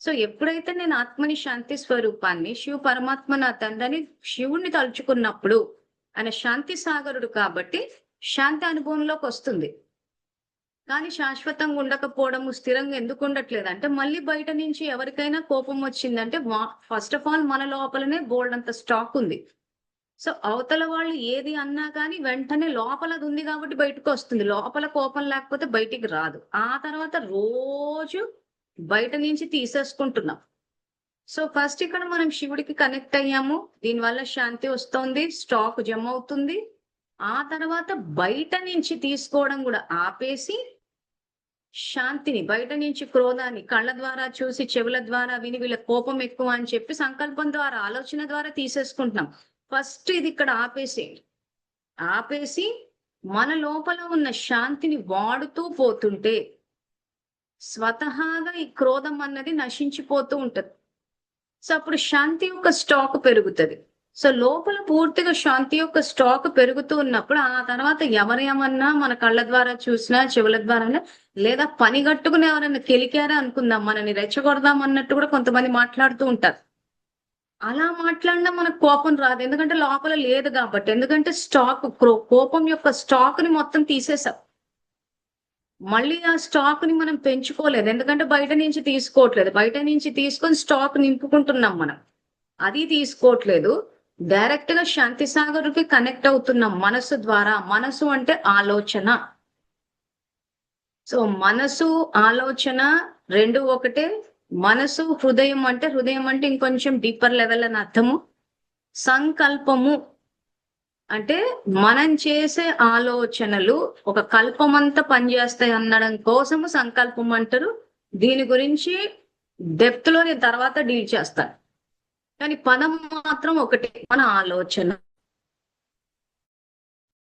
So ఎప్పుడైతే నేను ఆత్మని శాంతి స్వరూపాన్ని శివ పరమాత్మ నా తండ్రిని శివుణ్ణి తలుచుకున్నప్పుడు ఆయన శాంతి సాగరుడు కాబట్టి శాంతి అనుభవంలోకి వస్తుంది. కానీ శాశ్వతంగా ఉండకపోవడము, స్థిరంగా ఎందుకు ఉండట్లేదు అంటే మళ్ళీ బయట నుంచి ఎవరికైనా కోపం వచ్చిందంటే ఫస్ట్ ఆఫ్ ఆల్ మన లోపలనే బోల్డంత స్టాక్ ఉంది. సో అవతల వాళ్ళు ఏది అన్నా కానీ వెంటనే లోపలది ఉంది కాబట్టి బయటకు వస్తుంది. లోపల కోపం లేకపోతే బయటికి రాదు. ఆ తర్వాత రోజు బయట నుంచి తీసేసుకుంటున్నాం. సో ఫస్ట్ ఇక్కడ మనం శివుడికి కనెక్ట్ అయ్యాము. దీనివల్ల శాంతి వస్తుంది, స్టాక్ జమ అవుతుంది. ఆ తర్వాత బయట నుంచి తీసుకోవడం కూడా ఆపేసి శాంతిని, బయట నుంచి క్రోధాన్ని కళ్ళ ద్వారా చూసి, చెవుల ద్వారా విని వీళ్ళ కోపం ఎక్కువ అని చెప్పి సంకల్పం ద్వారా, ఆలోచన ద్వారా తీసేసుకుంటున్నాం. ఫస్ట్ ఇది ఇక్కడ ఆపేసేయండి. ఆపేసి మన లోపల ఉన్న శాంతిని వాడుతూ పోతుంటే స్వతహాగా ఈ క్రోధం అన్నది నశించిపోతూ ఉంటది. సో అప్పుడు శాంతి యొక్క స్టాక్ పెరుగుతుంది. సో లోపల పూర్తిగా శాంతి యొక్క స్టాక్ పెరుగుతూ ఉన్నప్పుడు ఆ తర్వాత ఎవరేమన్నా మన కళ్ళ ద్వారా చూసినా, చెవుల ద్వారా, లేదా పనిగట్టుకుని ఎవరైనా కెలికారా అనుకుందాం, మనని రెచ్చగొడదాం అన్నట్టు కూడా కొంతమంది మాట్లాడుతూ ఉంటారు. అలా మాట్లాడినా మనకు కోపం రాదు. ఎందుకంటే లోపల లేదు కాబట్టి. ఎందుకంటే స్టాక్ కోపం యొక్క స్టాక్ ని మొత్తం తీసేసాం. మళ్ళీ ఆ స్టాక్ ని మనం పెంచుకోలేదు. ఎందుకంటే బయట నుంచి తీసుకోవట్లేదు. బయట నుంచి తీసుకొని స్టాక్ నింపుకుంటున్నాం మనం. అది తీసుకోవట్లేదు. డైరెక్ట్ గా శాంతి సాగర్కి కనెక్ట్ అవుతున్నాం మనసు ద్వారా. మనసు అంటే ఆలోచన. సో మనసు, ఆలోచన రెండు ఒకటే. మనసు హృదయం అంటే ఇంకొంచెం డీపర్ లెవెల్ అని అర్థము. సంకల్పము అంటే మనం చేసే ఆలోచనలు ఒక కల్పమంతా పనిచేస్తాయి అనడం కోసము సంకల్పం అంటారు. దీని గురించి డెప్త్ లో నేను తర్వాత డీల్ చేస్తాను. కానీ పదం మాత్రం ఒకటి, మన ఆలోచన.